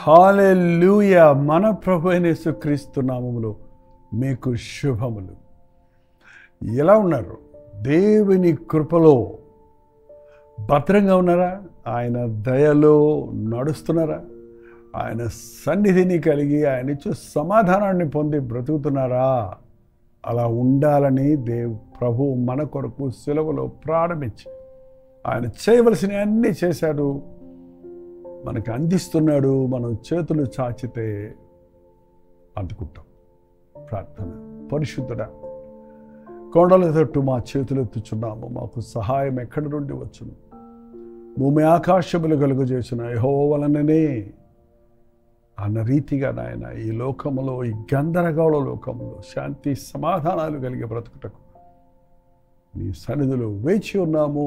హల్లెలూయా. మన ప్రభు అయిన యేసుక్రీస్తు నామములో మీకు శుభములు. ఎలా ఉన్నారు? దేవుని కృపలో భద్రంగా ఉన్నారా? ఆయన దయలో నడుస్తున్నారా? ఆయన సన్నిధిని కలిగి ఆయన ఇచ్చే సమాధానాన్ని పొంది బ్రతుకుతున్నారా? అలా ఉండాలని ప్రభు మన కొరకు సిలువలో ప్రారంభించి ఆయన చేయవలసిన అన్నీ చేశాడు, మనకు అందిస్తున్నాడు. మనం చేతులు చాచితే అందుకుంటాం. ప్రార్థన. పరిశుద్ధుడా, కొండల తట్టు మా చేతులు ఎత్తుచున్నాము, మాకు సహాయం ఎక్కడి నుండి వచ్చును? భూమి ఆకాశములు కలుగజేసిన యెహోవా వలననే అన్న రీతిగా నాయన ఈ లోకములో, ఈ గందరగోళ లోకములో శాంతి సమాధానాలు కలిగే బ్రతుకుటకు నీ సన్నిధిలో వేచి ఉన్నాము.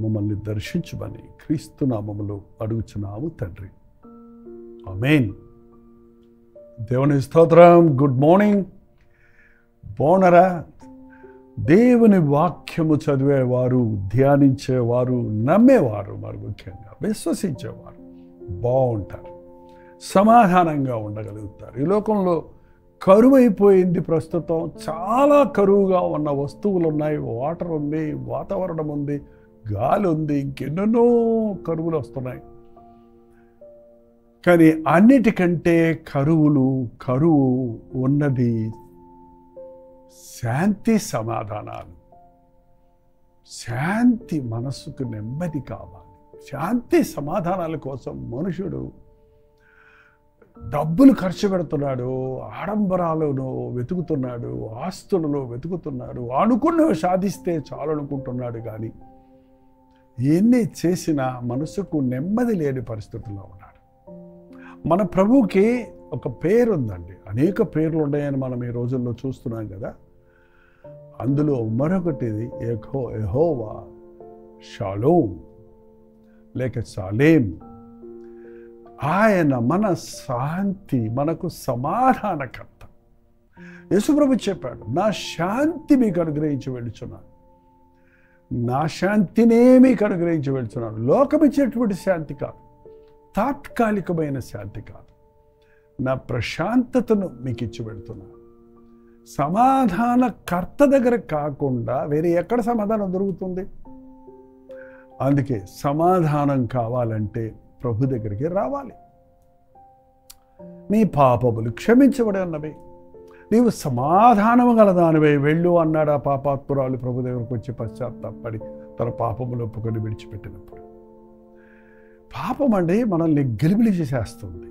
మమ్మల్ని దర్శించమని క్రీస్తు నామములో అడుగుచున్నాము తండ్రి. ఆమేన్. దేవుని స్తోత్రం. Good morning. బాగున్నారా? దేవుని వాక్యము చదివేవారు, ధ్యానించేవారు, నమ్మేవారు, మరి ముఖ్యంగా విశ్వసించేవారు బాగుంటారు, సమాధానంగా ఉండగలుగుతారు. ఈ లోకంలో కరువు అయిపోయింది. ప్రస్తుతం చాలా కరువుగా ఉన్న వస్తువులు ఉన్నాయి. వాటర్ ఉంది, వాతావరణం ఉంది, గాలి ఉంది, ఇంకెన్నెన్నో కరువులు వస్తున్నాయి. కానీ అన్నిటికంటే కరువు ఉన్నది శాంతి సమాధానాలు. శాంతి, మనసుకు నెమ్మది కావాలి. శాంతి సమాధానాల కోసం మనుషుడు డబ్బులు ఖర్చు పెడుతున్నాడు, ఆడంబరాలను వెతుకుతున్నాడు, ఆస్తులను వెతుకుతున్నాడు, అనుకున్నవి సాధిస్తే చాలు అనుకుంటున్నాడు. కానీ ఎన్ని చేసినా మనసుకు నెమ్మది లేని పరిస్థితుల్లో ఉన్నాడు. మన ప్రభువుకి ఒక పేరు ఉందండి. అనేక పేర్లు ఉన్నాయని మనం ఈ రోజుల్లో చూస్తున్నాం కదా. అందులో మరొకటిది యెహోవా షాలోమ్ లేక సాలేం. ఆయన మన శాంతి, మనకు సమాధానకర్త. యేసుప్రభు చెప్పాడు, నా శాంతి మీకు అనుగ్రహించి వెళుచున్నాను, నా శాంతినే మీకు అనుగ్రహించి వెళుచున్నాను. లోకం ఇచ్చేటువంటి శాంతి కాదు, తాత్కాలికమైన శాంతి కాదు, నా ప్రశాంతతను మీకు ఇచ్చి వెళుతున్నాను. సమాధానకర్త దగ్గర కాకుండా వేరే ఎక్కడ సమాధానం దొరుకుతుంది? అందుకే సమాధానం కావాలంటే ప్రభు దగ్గరికి రావాలి. నీ పాపములు క్షమించబడి ఉన్నవి, నీవు సమాధానము గలదానివై వెళ్ళు అన్నాడు ఆ పాపాత్మురాలు ప్రభు దగ్గరకు వచ్చి పశ్చాత్తాపడి తన పాపములు ఒప్పుకొని విడిచిపెట్టినప్పుడు. పాపం అండి మనల్ని గలిబిలి చేసేస్తుంది.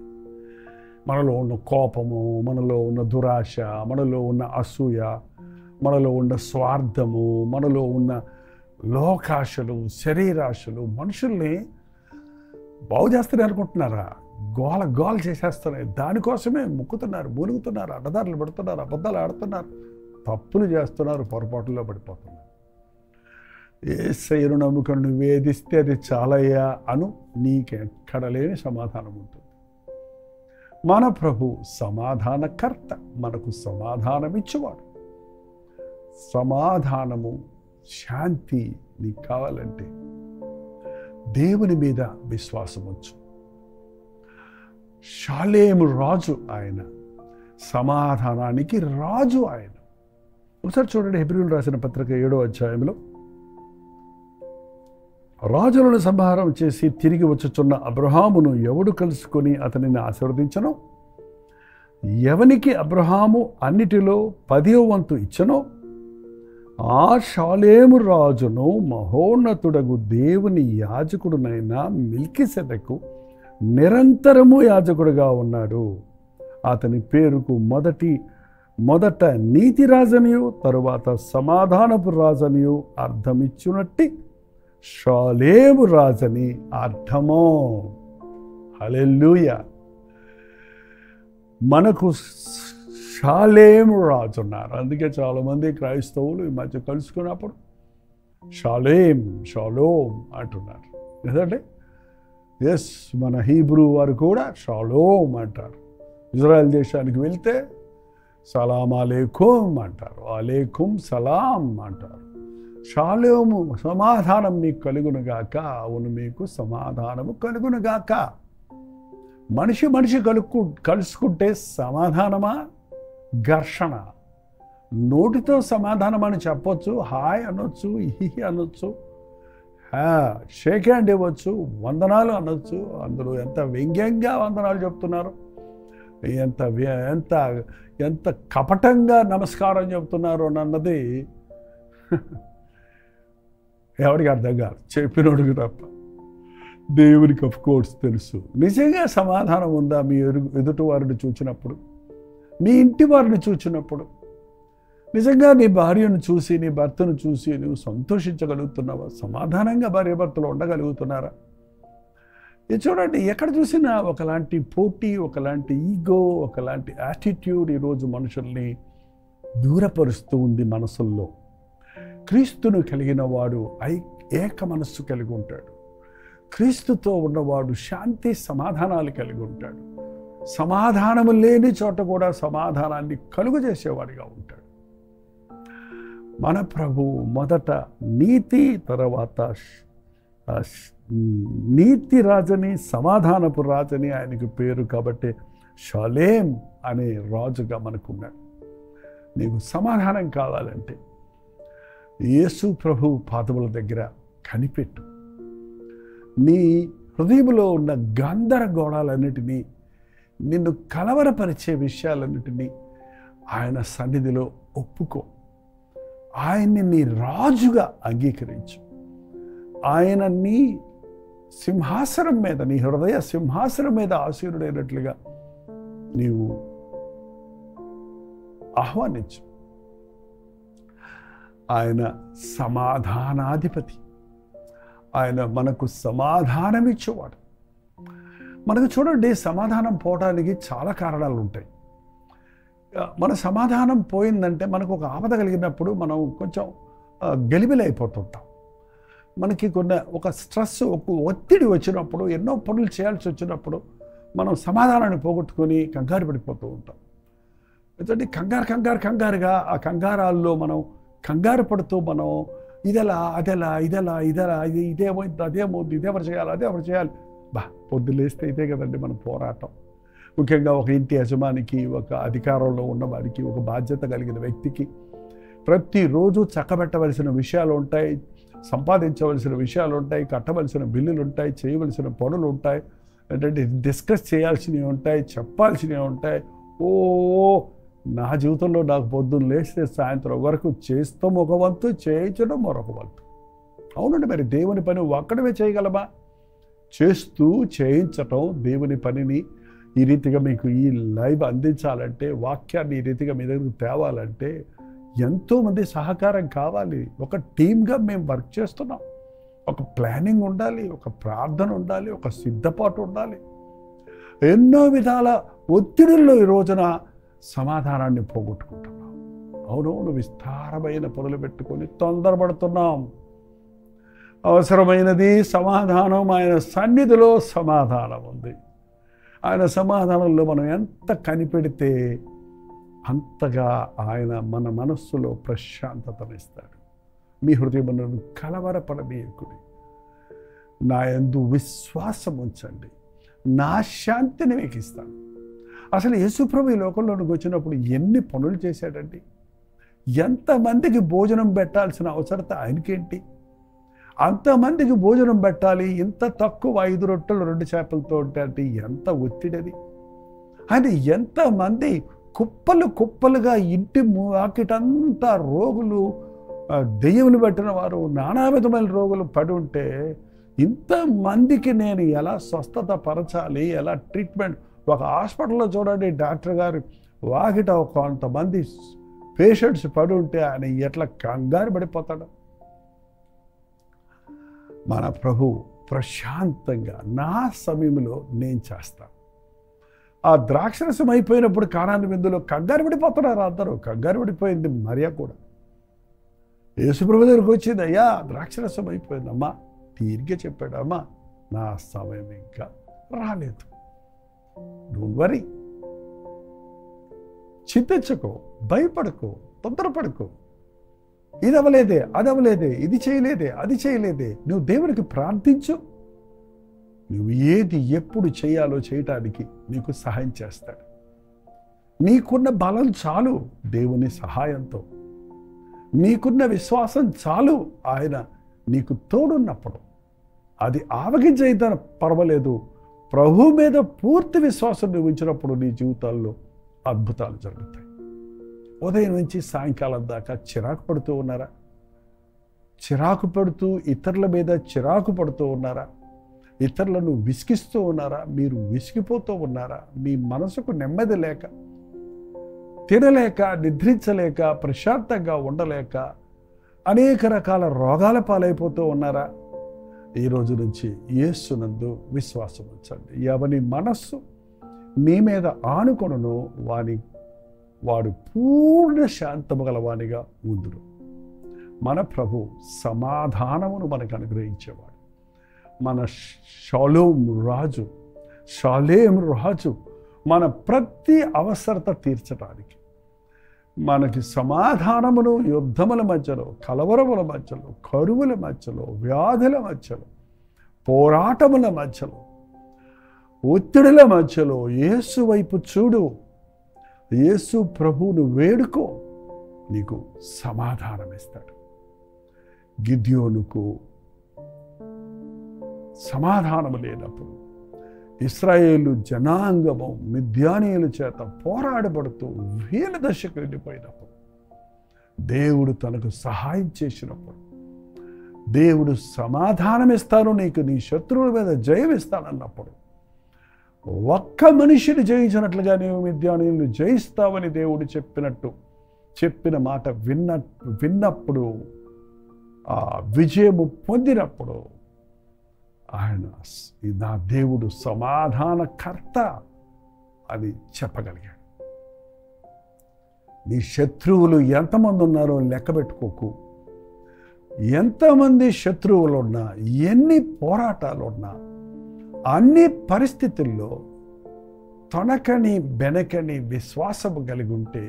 మనలో ఉన్న కోపము, మనలో ఉన్న దురాశ, మనలో ఉన్న అసూయ, మనలో ఉన్న స్వార్థము, మనలో ఉన్న లోకాశలు, శరీరాశలు మనుషుల్ని బాగు చేస్తారని అనుకుంటున్నారా? గోల చేసేస్తున్నాయి. దానికోసమే ముక్కుతున్నారు, మూలుగుతున్నారు, అడ్డదారులు పెడుతున్నారు, అబద్ధాలు ఆడుతున్నారు, తప్పులు చేస్తున్నారు, పొరపాటులో పడిపోతున్నారు. యేసయ్యను నమ్ముకొని నువ్వు వేధిస్తే అది చాలయ్యా అను, నీకెక్కడ లేని సమాధానం ఉంటుంది. మన ప్రభు సమాధానకర్త, మనకు సమాధానం ఇచ్చేవాడు. సమాధానము, శాంతి నీకు కావాలంటే దేవుని మీద విశ్వాసం వచ్చు. షాలేము రాజు ఆయన, సమాధానానికి రాజు ఆయన. ఒకసారి చూడండి, హెబ్రీయులకు రాసిన పత్రిక 7వ అధ్యాయంలో, రాజులను సంహారం చేసి తిరిగి వచ్చుచున్న అబ్రహామును ఎవడు కలుసుకొని అతనిని ఆశీర్వదించనో, ఎవనికి అబ్రహాము అన్నిటిలో 10వ వంతు ఇచ్చనో, ఆ షాలేము రాజును మహోన్నతుడగు దేవుని యాజకుడునైన మెల్కీసెదెకు నిరంతరము యాజకుడుగా ఉన్నాడు. అతని పేరుకు మొదట నీతి రాజనియు తరువాత సమాధానపు రాజనియు అర్థమిచ్చునట్టి షాలేము రాజని అర్థమో. హల్లెలూయా. మనకు షాలేము రాజు ఉన్నారు. అందుకే చాలామంది క్రైస్తవులు ఈ మధ్య కలుసుకున్నప్పుడు షాలోమ్ అంటున్నారు. ఎందుకంటే ఎస్, మన హీబ్రూ వారు కూడా షాలోమ్ అంటారు. ఇజ్రాయెల్ దేశానికి వెళ్తే సలాం అలేకుం అంటారు, అలేకుం సలాం అంటారు. షాలోము, సమాధానం మీకు కలుగునుగాక, అవును మీకు సమాధానము కలుగునుగాక. మనిషి మనిషి కలుసుకుంటే సమాధానమా, ఘర్షణ? నోటితో సమాధానం అని చెప్పొచ్చు, హాయ్ అనొచ్చు, హిహి అనొచ్చు, షేక్ హ్యాండ్ ఇవ్వచ్చు, వందనాలు అనొచ్చు. అందులో ఎంత వ్యంగ్యంగా వందనాలు చెప్తున్నారు, ఎంత ఎంత ఎంత కపటంగా నమస్కారం చెప్తున్నారు అన్నది ఎవరికి అర్థం కాదు, చెప్పినోడికి తప్ప. దేవునికి కోర్స్ తెలుసు. నిజంగా సమాధానం ఉందా మీ ఎదుటి వారిని చూచినప్పుడు, మీ ఇంటి వారిని చూచినప్పుడు? నిజంగా నీ భార్యను చూసి, నీ భర్తను చూసి నువ్వు సంతోషించగలుగుతున్నావా? సమాధానంగా భార్యాభర్తలు ఉండగలుగుతున్నారా? ఇది చూడండి, ఎక్కడ చూసినా ఒకలాంటి పోటీ, ఒకలాంటి ఈగో, ఒకలాంటి యాటిట్యూడ్ ఈరోజు మనుషుల్ని దూరపరుస్తూ ఉంది మనసుల్లో. క్రీస్తును కలిగిన వాడు ఏక మనస్సు కలిగి ఉంటాడు. క్రీస్తుతో ఉన్నవాడు శాంతి సమాధానాలు కలిగి ఉంటాడు. సమాధానము లేని చోట కూడా సమాధానాన్ని కలుగు చేసేవాడిగా ఉంటాడు. మన ప్రభు మొదట నీతి, తర్వాత నీతి రాజని, సమాధానపు రాజని ఆయనకు పేరు. కాబట్టి షాలేం అనే రాజుగా మనకున్నాడు. నీకు సమాధానం కావాలంటే యేసు ప్రభు పాదముల దగ్గర కనిపెట్టు. నీ హృదయంలో ఉన్న గందరగోళాలన్నిటినీ, నిన్ను కలవరపరిచే విషయాలన్నిటినీ ఆయన సన్నిధిలో ఒప్పుకో. ఆయన్ని నీ రాజుగా అంగీకరించు. ఆయన నీ సింహాసనం మీద, నీ హృదయ సింహాసనం మీద ఆసీనుడైనట్లుగా నీవు ఆహ్వానించు. ఆయన సమాధానాధిపతి. ఆయన మనకు సమాధానం ఇచ్చేవాడు. మనకు చూడండి, సమాధానం పోవడానికి చాలా కారణాలు ఉంటాయి. మన సమాధానం పోయిందంటే మనకు ఒక ఆపద కలిగినప్పుడు మనం కొంచెం గలిబిలైపోతుంటాం. మనకి ఒక స్ట్రెస్, ఒక ఒత్తిడి వచ్చినప్పుడు, ఎన్నో పనులు చేయాల్సి వచ్చినప్పుడు మనం సమాధానాన్ని పోగొట్టుకొని కంగారు పడిపోతూ ఉంటాం. ఎందుకంటే కంగారుగా ఆ కంగారాల్లో మనం కంగారు పడుతూ మనం ఇదెలా, అదెలా, ఇదేమవుతుంది, అదేమవుతుంది, ఇదేవరు చేయాలి. పొద్దు లేస్తే ఇదే కదండి మన పోరాటం. ముఖ్యంగా ఒక ఇంటి యజమానికి, ఒక అధికారంలో ఉన్నవాడికి, ఒక బాధ్యత కలిగిన వ్యక్తికి ప్రతిరోజు చక్కబెట్టవలసిన విషయాలు ఉంటాయి, సంపాదించవలసిన విషయాలు ఉంటాయి, కట్టవలసిన బిల్లులు ఉంటాయి, చేయవలసిన పనులు ఉంటాయి, ఏంటంటే డిస్కస్ చేయాల్సినవి ఉంటాయి, చెప్పాల్సినవి ఉంటాయి. నా జీవితంలో నాకు పొద్దున్న లేస్తే సాయంత్రం వరకు చేస్తాం ఒక వంతు, చేయించడం మరొక వంతు. అవునండి, మరి దేవుని పని ఒక్కడమే చేయగలమా? చేస్తూ చేయించటం, దేవుని పనిని ఈ రీతిగా మీకు ఈ లైవ్ అందించాలంటే, వాక్యాన్ని ఈ రీతిగా మీ దగ్గరకు తేవాలంటే ఎంతోమంది సహకారం కావాలి. ఒక టీమ్గా మేము వర్క్ చేస్తున్నాం. ఒక ప్లానింగ్ ఉండాలి, ఒక ప్రార్థన ఉండాలి, ఒక సిద్ధపాటు ఉండాలి. ఎన్నో విధాల ఒత్తిడుల్లో ఈ రోజున సమాధానాన్ని పోగొట్టుకుంటున్నాం. అవునవును, విస్తారమైన పనులు పెట్టుకొని తొందరపడుతున్నాం. అవసరమైనది సమాధానం. ఆయన సన్నిధిలో సమాధానం ఉంది. ఆయన సమాధానంలో మనం ఎంత కనిపెడితే అంతగా ఆయన మన మనస్సులో ప్రశాంతతనిస్తాడు. మీ హృదయమును కలవరపడనీయకుడి, నా యందు విశ్వాసం ఉంచండి, నా శాంతిని మీకు ఇస్తాను. అసలు యేసుప్రభు ఈ లోకంలోనికి వచ్చినప్పుడు ఎన్ని పనులు చేశాడండి? ఎంతమందికి భోజనం పెట్టాల్సిన అవసరత ఆయనకేంటి? అంతమందికి భోజనం పెట్టాలి, ఇంత తక్కువ 5 రొట్టెలు 2 చేపలతో అంటే ఎంత ఒత్తిడది. ఆయన ఎంతమంది కుప్పలుగా ఇంటి వాకిటంతా రోగులు, దెయ్యములు పట్టిన వారు, నానా విధమైన రోగులు పడి ఉంటే ఇంతమందికి నేను ఎలా స్వస్థత పరచాలి, ఎలా ట్రీట్మెంట్? ఒక హాస్పిటల్లో చూడండి, డాక్టర్ గారు వాకిట కొంతమంది పేషెంట్స్ పడి ఉంటే ఆయన ఎట్లా కంగారు పడిపోతాడు. మన ప్రభు ప్రశాంతంగా నా సమయంలో నేను చేస్తాను. ఆ ద్రాక్షరసం అయిపోయినప్పుడు కానాను విందులో కంగారు పడిపోతున్నారు అందరూ. కంగారు పడిపోయింది మరియా కూడా. యేసుప్రభు దగ్గరికి వచ్చింది, అయ్యా ద్రాక్షరసం అయిపోయిందమ్మా. తీరిగ్గా చెప్పాడు, అమ్మా నా సమయం ఇంకా రాలేదు, డోంట్ వరీ, చింతించుకో, భయపడుకో, తొందరపడుకో. ఇది అవ్వలేదే, అది అవ్వలేదే, ఇది చేయలేదే, అది చేయలేదే. నువ్వు దేవునికి ప్రార్థించు. నువ్వు ఏది ఎప్పుడు చేయాలో చేయటానికి నీకు సహాయం చేస్తాడు. నీకున్న బలం చాలు దేవుని సహాయంతో, నీకున్న విశ్వాసం చాలు ఆయన నీకు తోడున్నప్పుడు. అది ఆవగించైతే పర్వాలేదు, ప్రభు మీద పూర్తి విశ్వాసం నువ్వు ఉంచినప్పుడు నీ జీవితాల్లో అద్భుతాలు జరుగుతాయి. ఉదయం నుంచి సాయంకాలం దాకా చిరాకు పడుతూ ఉన్నారా? చిరాకు పడుతూ ఇతరుల మీద చిరాకు పడుతూ ఉన్నారా? ఇతరులను విసిగిస్తూ ఉన్నారా? మీరు విసిగిపోతూ ఉన్నారా? మీ మనసుకు నెమ్మది లేక, తినలేక, నిద్రించలేక, ప్రశాంతంగా ఉండలేక అనేక రకాల రోగాల పాలైపోతూ ఉన్నారా? ఈ రోజు నుంచి యేసునందు విశ్వాసం ఉంచండి. ఎవని మనస్సు మీ మీద ఆనుకొనునో వాడు పూర్ణ శాంతము గలవానిగా ఉండును. మన ప్రభు సమాధానమును మనకు అనుగ్రహించేవాడు. మన షాలేం రాజు మన ప్రతి అవసరత తీర్చడానికి, మనకి సమాధానమును యుద్ధముల మధ్యలో, కలవరముల మధ్యలో, కరువుల మధ్యలో, వ్యాధుల మధ్యలో, పోరాటముల మధ్యలో, ఒత్తిడిల మధ్యలో యేసు వైపు చూడు, యేసు ప్రభువును వేడుకో, నీకు సమాధానం ఇస్తాడు. గిద్యోనుకు సమాధానము లేనప్పుడు ఇశ్రాయేలు జనాంగము మిద్యానీయుల చేత పోరాడబడుతూ వీల దశకు వెళ్ళిపోయినప్పుడు, దేవుడు తనకు సహాయం చేసినప్పుడు, దేవుడు సమాధానం ఇస్తాను, నీకు నీ శత్రువుల మీద జయం ఇస్తానన్నప్పుడు, ఒక్క మనిషిని జయించినట్లుగా నీవు మిద్యానీయులను జయిస్తావని దేవుడు చెప్పిన మాట విన్నప్పుడు, ఆ విజయము పొందినప్పుడు ఆయన నా దేవుడు సమాధానకర్త అని చెప్పగలిగాడు. నీ శత్రువులు ఎంతమంది ఉన్నారో లెక్క పెట్టుకోకు. ఎంతమంది శత్రువులు ఉన్నా, ఎన్ని పోరాటాలు ఉన్నా, అన్ని పరిస్థితుల్లో తొణకని బెనకని విశ్వాసము కలిగి ఉంటే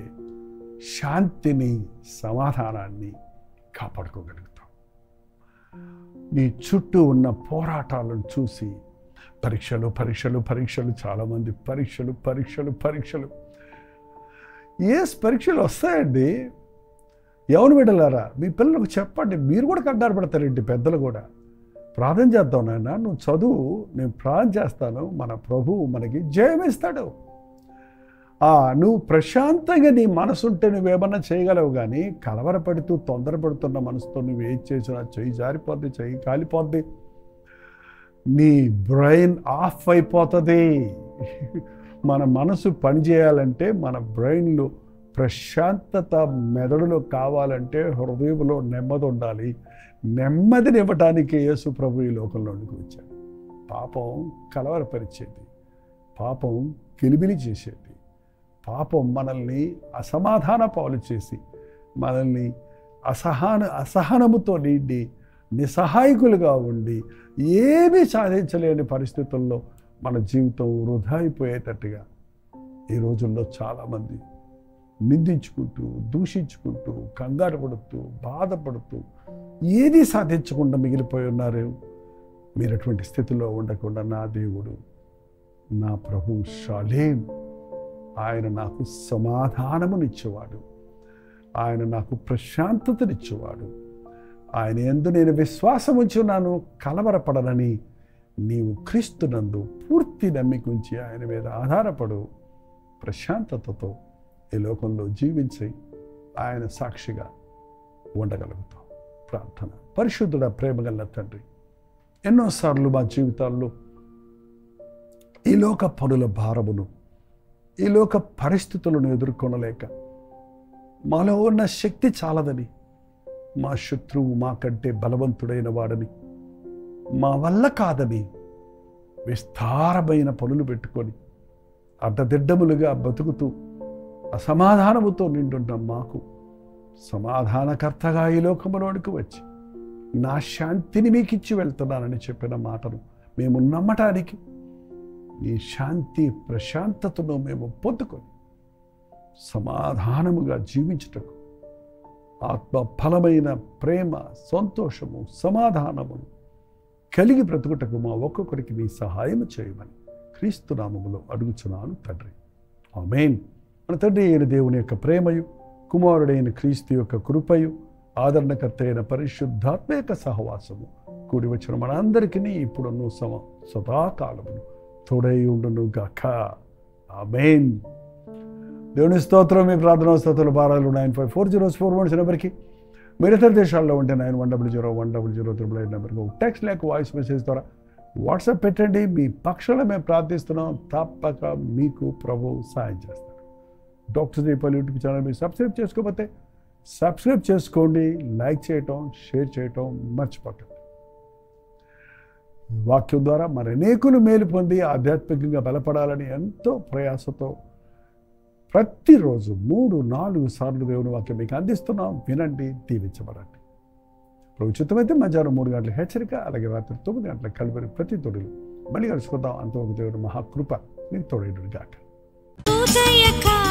శాంతిని, సమాధానాన్ని కాపాడుకోగలుగుతాం. నీ చుట్టూ ఉన్న పోరాటాలను చూసి పరీక్షలు చాలామంది పరీక్షలు పరీక్షలు వస్తాయండి. ఎవరు బిడ్డలారా, మీ పిల్లలకు చెప్పండి. మీరు కూడా కంగారు పడతారండి. పెద్దలు కూడా ప్రార్థన చేద్దాం నాయన, నువ్వు చదువు, నేను ప్రార్థన చేస్తాను, మన ప్రభువు మనకి జయం ఇస్తాడు. నువ్వు ప్రశాంతంగా నీ మనసు ఉంటే నువ్వేమన్నా చేయగలవు, కానీ కలవరపడుతూ తొందరపడుతున్న మనసుతో నువ్వు ఏం చేసినా చెయ్యి జారిపోద్ది, చెయ్యి కాలిపోద్ది, నీ బ్రెయిన్ ఆఫ్ అయిపోతుంది. మన మనసు పనిచేయాలంటే, మన బ్రెయిన్లో ప్రశాంతత మెదడులో కావాలంటే హృదయంలో నెమ్మది ఉండాలి. నెమ్మదినివ్వటానికి యేసు ప్రభు ఈ లోకంలోనికి వచ్చాడు. పాపం కలవరపరిచేది, పాపం కిలిబిలి చేసేది, పాపం మనల్ని అసమాధాన పాలు చేసి, మనల్ని అసహనముతో నిండి నిస్సహాయకులుగా ఉండి ఏమీ సాధించలేని పరిస్థితుల్లో మన జీవితం వృధా అయిపోయేటట్టుగా ఈ రోజుల్లో చాలామంది నిందించుకుంటూ, దూషించుకుంటూ, కంగారు పడుతూ, బాధపడుతూ ఏది సాధించకుండా మిగిలిపోయి ఉన్నారు. మీరు అటువంటి స్థితిలో ఉండకుండా నా దేవుడు, నా ప్రభు షాలేం, ఆయన నాకు సమాధానమునిచ్చేవాడు, ఆయన నాకు ప్రశాంతతనిచ్చేవాడు, ఆయన యందు నేను విశ్వాసం ఉంచి ఉన్నాను, కలవరపడనని నీవు క్రీస్తునందు పూర్తి నమ్మికుంచి ఆయన మీద ఆధారపడు, ప్రశాంతతతో ఈ లోకంలో జీవించి ఆయన సాక్షిగా ఉండగలుగుతాం. ప్రార్థన. పరిశుద్ధుడ, ప్రేమగల తండ్రి, ఎన్నోసార్లు మా జీవితాల్లో ఈ లోక పనుల భారమును, ఈ లోక పరిస్థితులను ఎదుర్కొనలేక, మాలో ఉన్న శక్తి చాలదని, మా శత్రువు మాకంటే బలవంతుడైన వాడని, మా వల్ల కాదని విస్తారమైన పనులు పెట్టుకొని అడ్డదిడ్డములుగా బతుకుతూ అసమాధానముతో నిండున్న మాకు సమాధానకర్తగా ఈ లోకములోనికి వచ్చి నా శాంతిని మీకు ఇచ్చి వెళ్తున్నానని చెప్పిన మాటను మేము నమ్మటానికి, ఈ శాంతి ప్రశాంతతను మేము పొందుకొని సమాధానముగా జీవించుటకు, ఆత్మ ఫలమైన ప్రేమ, సంతోషము, సమాధానమును కలిగి బ్రతుకుటకు మా ఒక్కొక్కరికి నీ సహాయం చేయమని క్రీస్తు నామములో అడుగుచున్నాను తండ్రి. ఆమేన్. మన తండ్రి అయిన దేవుని యొక్క ప్రేమయు, కుమారుడైన క్రీస్తు యొక్క కృపయు, ఆదరణకర్త అయిన పరిశుద్ధాత్మ యొక్క సహవాసము కూడి వచ్చిన మనందరికీ ఇప్పుడున్న సదాకాలమును తోడై ఉండును గాక. ఆమేన్. దేవుని స్తోత్రం. మీ ప్రార్థనా స్తోత్రాల భారాలు 954041 నెంబర్కి, మీరు ఇతర దేశాల్లో ఉంటే 91001000 నెంబర్కి టెక్స్ట్ లేక వాయిస్ మెసేజ్ ద్వారా వాట్సాప్ పెట్టండి. మీ పక్షంలో మేము ప్రార్థిస్తున్నాం. తప్పక మీకు ప్రభు సాయం చేస్తారు. డాక్టర్ దీపాలు యూట్యూబ్ ఛానల్ మీరు సబ్స్క్రైబ్ చేసుకోకపోతే సబ్స్క్రైబ్ చేసుకోండి. లైక్ చేయటం, షేర్ చేయటం మర్చిపోకండి. వాక్యం ద్వారా మరి అనేకులు మేలు పొంది ఆధ్యాత్మికంగా బలపడాలని ఎంతో ప్రయాసతో ప్రతిరోజు 3-4 సార్లు దేవుని వాక్యం మీకు అందిస్తున్నాం. వినండి, దీవించబడండి. ఉచితమైతే మధ్యాహ్నం 3 గంటల హెచ్చరిక, అలాగే రాత్రి 9 గంటల కలువరి ప్రతి తొడులు మళ్ళీ కలుసుకుందాం. అంతవరకు దేవుని మహాకృప మీకు తోడైనడు గాక. ఉదయకాల